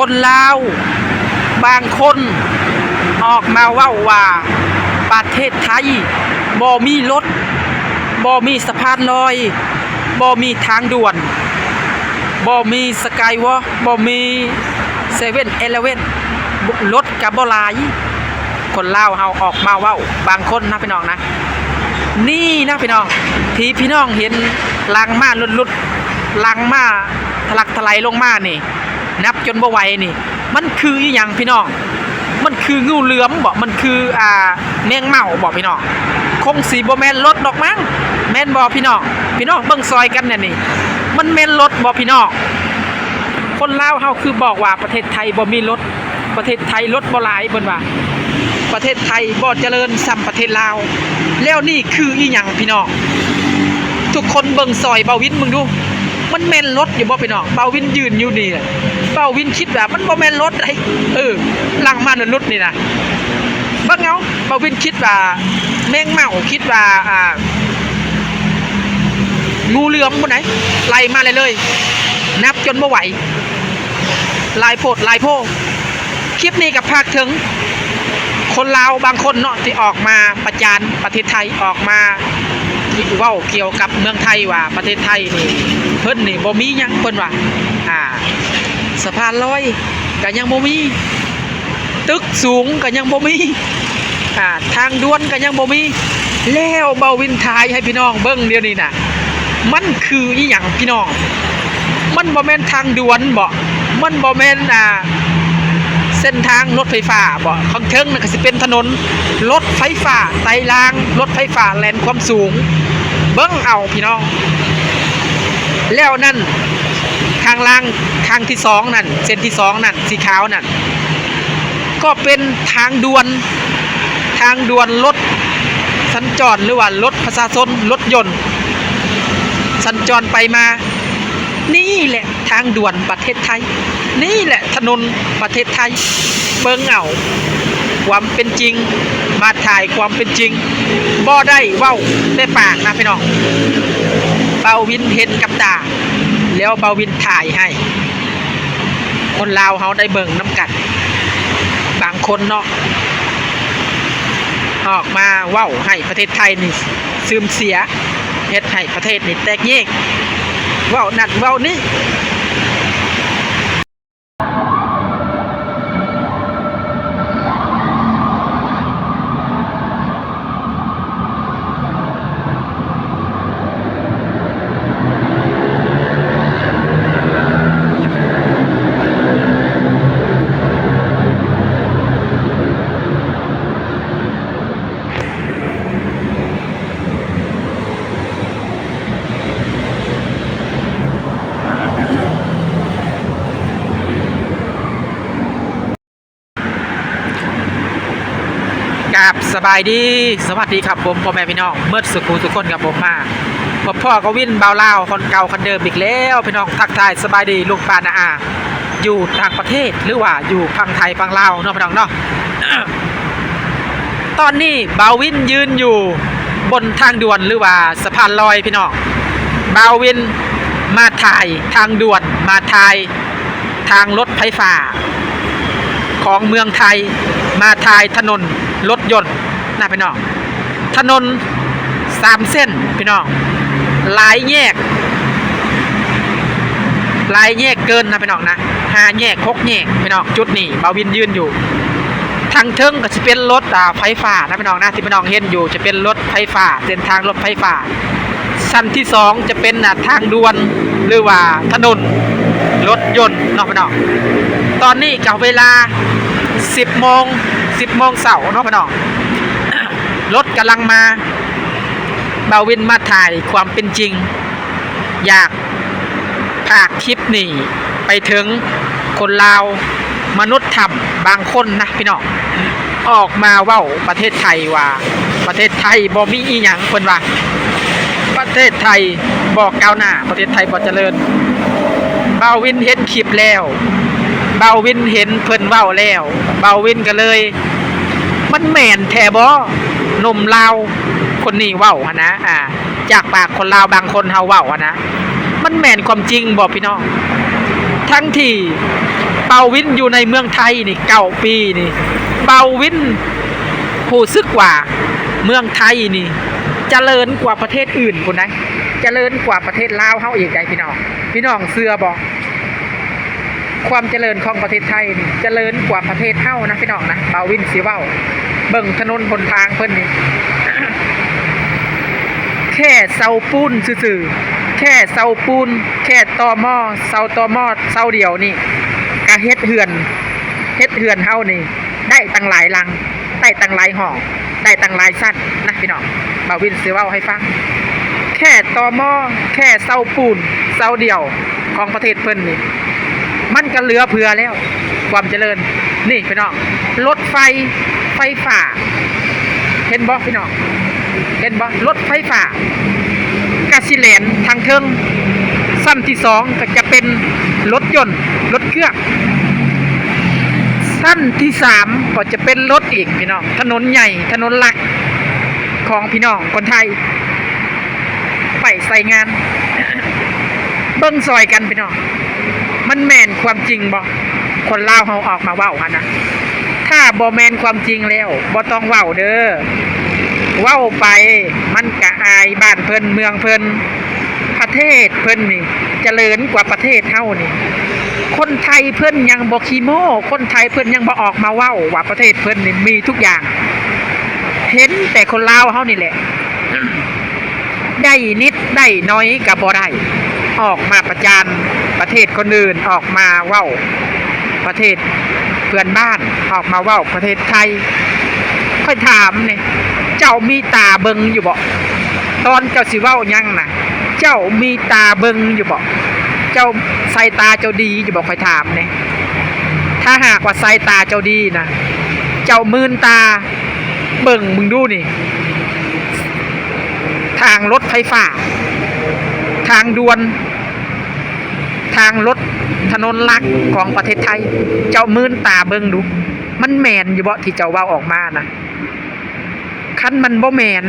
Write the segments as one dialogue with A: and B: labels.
A: คนลาวบางคนออกมาเว้าว่าประเทศไทยบ่มีรถบ่มีสะพานลอยบ่มีทางด่วนบ่มีสกายวอล์กบ่มี7-Eleven รถก็บ่หลายคนลาวเฮาออกมาเว้าบางคนนะพี่น้องนะนี่นะพี่น้องที่พี่น้องเห็นลังมาลุดๆลังมาทะลักทลายลงมานี่นับจนบ่ไหวนี่มันคืออีหยังพี่น้องมันคืองูเหลือมบ่มันคือแมงเม่าบ่พี่น้องคงสิบ่แม่นรถดอกมั้งแม่นบ่พี่น้องเบิ่งซอยกันเนี่ยนี่มันแม่นรถบ่พี่น้องคนลาวเฮาคือบอกว่าประเทศไทยบ่มีรถประเทศไทยรถบ่หลายเพิ่นว่าประเทศไทยบ่เจริญซ้ำประเทศลาวแล้วนี่คืออีหยังพี่น้องทุกคนเบิ่งซอยเบาวินมึงดูมันแม่นรถอยู่บ่พี่น้องเบาวินยืนอยู่นี่เบาวินคิดว่ามันบ่แม่นรถไอ้หลังมาลุดนี่นะเบิ่งเอาเบาวินคิดว่าแมงเม่าคิดว่างูเหลือมบ่ไหนไล่มาเลยนับจนบ่ไหวลายโพดลายโพคลิปนี้กับภาคถึงคนลาวบางคนเนาะที่ออกมาประจานประเทศไทยออกมาเว้าเกี่ยวกับเมืองไทยว่าประเทศไทยนี่เพิ่นนี่บ่มีหยังเพิ่นว่าสะพานลอยก็ยังบ่มีตึกสูงก็ยังบ่มีทางด่วนก็ยังบ่มีแล้วเบาวินทายให้พี่น้องเบิ่งเดี๋ยวนี้น่ะมันคืออีหยังพี่น้องมันบ่แม่นทางด่วนบ่มันบ่แม่นเส้นทางรถไฟฟ้าบ่ข้างเทิงนั่นก็สิเป็นถนนรถไฟฟ้าไต่รางรถไฟฟ้าแล่นความสูงเบิ่งเอาพี่น้องแล้วนั่นทางล่างทางที่2นั่นเส้นที่2นั่นสีขาวนั่นก็เป็นทางด่วนรถสัญจรหรือว่ารถประชาชนรถยนต์สัญจรไปมานี่แหละทางด่วนประเทศไทยนี่แหละถนนประเทศไทยเบิ่งเอาความเป็นจริงมาถ่ายความเป็นจริงบ่ได้เว้าได้ปากนะพี่น้องเบาวินเห็นกับตาแล้วเบาวินถ่ายให้คนลาวเฮาได้เบิ่งน้ำกันบางคนเนาะออกมาเว้าให้ประเทศไทยนี่เสื่อมเสียเฮ็ดให้ประเทศนี่แตกแยกเว้านั่นเว้านี่ครับสบายดีสวัสดีครับผมพ่อแม่พี่น้องเมื่อสุขุทุกคนกับผมมาพ่อก็วินเบาเล่าคนเก่าคนเดิมอีกแล้วพี่น้องทักทายสบายดีลูกปานาอาอยู่ต่างประเทศหรือว่าอยู่ฝั่งไทยฝั่งลาวเนาะพี่น้องเนาะ ตอนนี้เบาวินยืนอยู่บนทางด่วนหรือว่าสะพานลอยพี่น้องเบาวินมาถ่ายทางด่วนมาถ่ายทางรถไฟฟ้าของเมืองไทยมาถ่ายถนนรถยนต์นะพี่น้องถนน3เส้นพี่น้องหลายแยกเกินนะพี่น้องนะ5แยก6แยกพี่น้องจุดนี้เบาวินยืนอยู่ทางเทิงก็จะเป็นรถไฟฟ้านะพี่น้องนะที่พี่น้องเห็นอยู่จะเป็นรถไฟฟ้าเส้นทางรถไฟฟ้าชั้นที่2จะเป็นทางด่วนหรือว่าถนนรถยนต์เนาะพี่น้องตอนนี้กับเวลา10 โมงเช้าเนาะพี่น้องรถกำลังมาเบาวินมาถ่ายความเป็นจริงอยากพากคลิปนี้ไปถึงคนลาวมนุษย์ธรรมบางคนนะพี่น้องออกมาเว้าประเทศไทยว่าประเทศไทยบ่มีอีหยังเพิ่นว่าประเทศไทยบ่ก้าวหน้าประเทศไทยบ่เจริญเบาวินเห็นคลิปแล้วเบาวินเห็นเพิ่นเว้าแล้วเบาวินก็เลยมันแม่นแท้บ่หนุ่มลาวคนนี้เว้าหั่นนะจากปากคนลาวบางคนเฮาเว้าหั่นนะมันแม่นความจริงบ่พี่น้องทั้งที่เบ บาวินอยู่ในเมืองไทยนี่9 ปีนี่เบาวินผู้ซึกว่าเมืองไทยนี่เจริญกว่าประเทศอื่นคนไหนเจริญกว่าประเทศลาวเฮาอีกได้พี่น้องเสือบอกความเจริญของประเทศไทยนี่เจริญกว่าประเทศเฮานะพี่น้องนะเบาวินสิเว้าเบิ่งถนนหนทางเพิ่นนี่ แค่เสาปูนซื่อๆแค่เสาปูนแค่ตอหม้อเสาตอหม้อเสาเดียวนี่ก็เฮ็ดเฮือนเฮานี่ได้ตั้งหลายหลังได้ตั้งหลายห้องได้ตั้งหลายชั้นนะพี่น้องเบาวินสิเว้าให้ฟังแค่ตอหม้อแค่เสาปูนเสาเดียวของประเทศเพิ่นนี่มันก็เหลือเผื่อแล้วความเจริญนี่พี่น้องรถไฟฟ้าเห็นบ่พี่น้องเห็นบ่รถไฟฟ้ากาสิแลนทางเทิงสั้นที่2ก็จะเป็นรถยนต์รถเครื่องสั้นที่3ก็จะเป็นรถอีกพี่น้องถนนใหญ่ถนนหลักของพี่น้องคนไทยไปใส่งาน เบิ่งซอยกันพี่น้องมันแม่นความจริงบ่คนลาวเฮาออกมาเว้าหั่นนะถ้าบ่แม่นความจริงแล้วบ่ต้องเว้าเด้อเว้าไปมันก็อายบ้านเพิ่นเมืองเพิ่นประเทศเพิ่นนี่เจริญกว่าประเทศเฮานี่คนไทยเพิ่นยังบ่ขี้โม้คนไทยเพิ่นยังบ่ออกมาเว้าว่าประเทศเพิ่นนี่มีทุกอย่างเห็นแต่คนลาวเฮานี่แหละ ได้นิดได้น้อยก็บ่ได้ออกมาประจานประเทศคนอื่นออกมาเว้าประเทศเพื่อนบ้านออกมาเว้าประเทศไทยค่อยถามเนี่ยเจ้ามีตาเบิงอยู่บ่ตอนเจ้าสิเว้ายังน่ะเจ้ามีตาเบิงอยู่บ่เจ้าสายตาเจ้าดีอยู่บ่ค่อยถามเนี่ยถ้าหากว่าสายตาเจ้าดีนะเจ้ามืนตาเบิ่งมึงดูนี่ทางรถไฟฟ้าทางด่วนทางรถถนนหลักของประเทศไทยเจ้ามืนตาเบิ่งดูมันแม่นอยู่บ่ที่เจ้าเว้าออกมานะคันมันบ่แม่น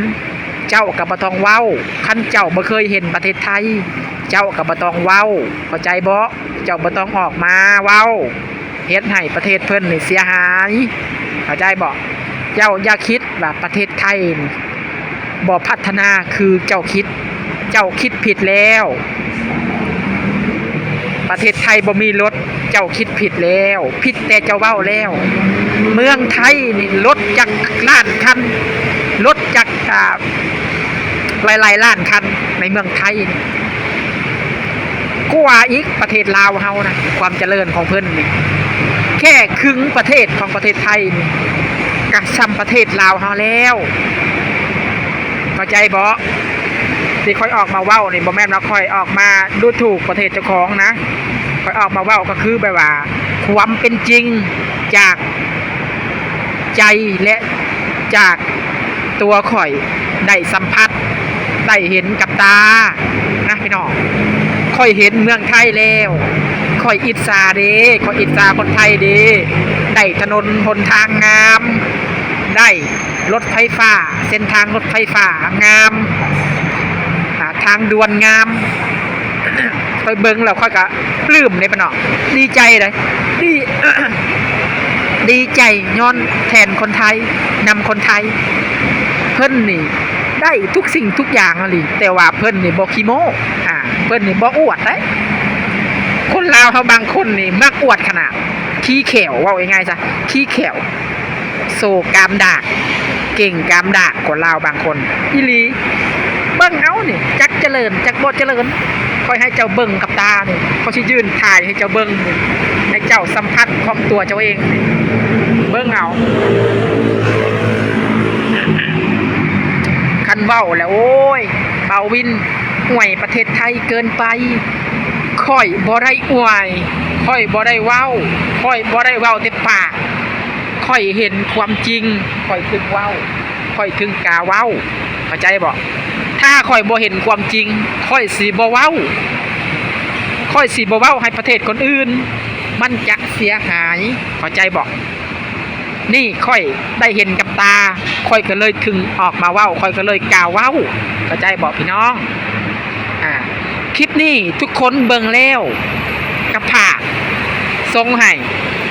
A: เจ้าก็บ่ต้องเว้าคันเจ้าบ่เคยเห็นประเทศไทยเจ้าก็บ่ต้องเว้าเข้าใจบ่เจ้าบ่ต้องออกมาเว้าเฮ็ดให้ประเทศเพิ่นนี่เสียหายเข้าใจบ่เจ้าอย่าคิดว่าประเทศไทยบ่พัฒนาคือเจ้าคิดผิดแล้วประเทศไทยบ่มีรถเจ้าคิดผิดแล้วผิดแต่เจ้าเว้าแล้วเมืองไทยนี่รถจักรล้านคันรถจักรหลายๆล้านคันในเมืองไทยนี่กว่าอีกประเทศลาวเฮานะความเจริญของเพิ่นนี่แค่ครึ่งประเทศของประเทศไทยนี่ก็ซ้ำประเทศลาวเฮาแล้วเข้าใจบ่ที่ค่อยออกมาเว้านี่บ่แม่นว่าค่อยออกมาดูถูกประเทศเจ้าของนะค่อยออกมาเว้าก็คือแบบว่าความเป็นจริงจากใจและจากตัวข่อยได้สัมผัสได้เห็นกับตานะพี่น้องค่อยเห็นเมืองไทยแล้วค่อยอิจฉาเด้ค่อยอิจฉาคนไทยเด้ได้ถนนหนทางงามได้รถไฟฟ้าเส้นทางรถไฟฟ้างามทางด่วนงาม ค่อยเบิ่งแล้วค่อยก็ปลื้มเลยพี่น้องดีใจเลยดี ดีใจย้อนแทนคนไทยนำคนไทยเพิ่นนี่ได้ทุกสิ่งทุกอย่างเลยแต่ว่าเพิ่นนี่บ่ขี้โม้เพิ่นนี่บ่อวดเด้คนลาวเฮาบางคนนี่มักอวดขนาดขี้แขวเว้าง่ายๆจ้ะขี้แขวโซกามดากเก่งกามดากคนลาวบางคนอีหลีเบิ่งเอานี่จักเจริญจักบ่เจริญค่อยให้เจ้าเบิ่งกับตานี่เขาสิยืนถ่ายให้เจ้าเบิ่งนี่ให้เจ้าสัมผัสของตัวเจ้าเองนี่เบิ่งเอาคันเว้าแล้วโอ้ยเบาวินห่วยประเทศไทยเกินไปค่อยบ่ได้อวยค่อยบ่ได้เว้าค่อยบ่ได้เว้าแต่ปากค่อยเห็นความจริงค่อยถึงเว้าค่อยถึงกล้าเว้าเข้าใจบ่ถ้าค่อยบ่เห็นความจริงค่อยสิบ่เว้าค่อยสิบ่เว้าให้ประเทศคนอื่นมันจะเสียหายเข้าใจบ่นี่ค่อยได้เห็นกับตาค่อยก็เลยถึงออกมาเว้าค่อยก็เลยกล้าเว้าเข้าใจบ่พี่น้องคลิปนี้ทุกคนเบิ่งแล้วกับผากส่งให้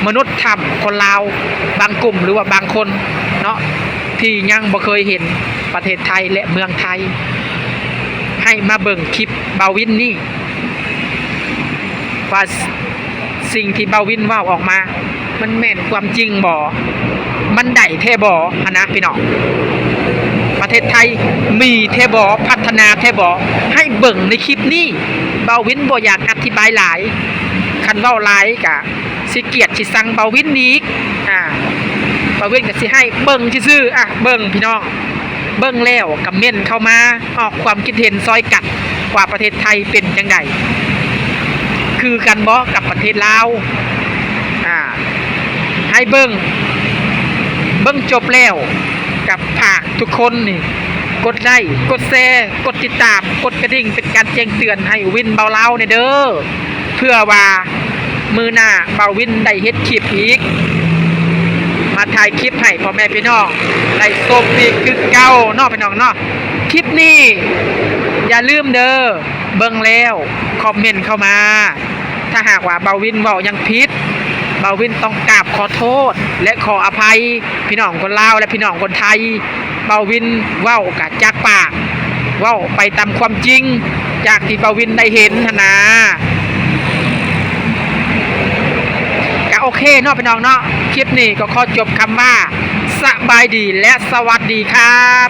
A: มนุษย์ธรรมคนลาวบางกลุ่มหรือว่าบางคนเนาะที่ยังบ่เคยเห็นประเทศไทยและเมืองไทยให้มาเบิ่งคลิปเบาวินนี่ว่าสิ่งที่เบาวินว่าออกมามันแม่นความจริงบ่มันได้แท้บ่หนะพี่น้องประเทศไทยมีแท้บ่พัฒนาแท้บ่ให้เบิ่งในคลิปนี้เบาวินบ่อยากอธิบายหลายคันเว้าหลายกะสิเกียดสิสั่งเบาวินอีกเบาวินก็สิให้เบิ่งซื่อๆเบิ่งพี่น้องเบิ่งแล้วคอมเมนต์เข้ามาออกความคิดเห็นซอยกัดว่าประเทศไทยเป็นจังไดคือกันบ่กับประเทศลาวให้เบิ่งจบแล้วกับภาคทุกคนนี่กดไลค์กดแชร์กดติดตามกดกระดิ่งเป็นการแจ้งเตือนให้วินเบาเล่าเนี่ยเด้อเพื่อว่ามือหน้าเบาวินได้เฮ็ดคลิปอีกมาถ่ายคลิปให้พ่อแม่พี่น้องได้ชมอีกคือเก่าเนาะพี่น้องเนาะคลิปนี้อย่าลืมเด้อเบิ่งแล้วคอมเมนต์เข้ามาถ้าหากว่าเบาวินเว้ายังผิดเบาวินต้องกราบขอโทษและขออภัยพี่น้องคนลาวและพี่น้องคนไทยเบาวินเว้ากะจากปากเว้าไปตามความจริงจากที่เบาวินได้เห็นนะก็โอเคเนาะพี่น้องเนาะคลิปนี้ก็ขอจบคำว่าสบายดีและสวัสดีครับ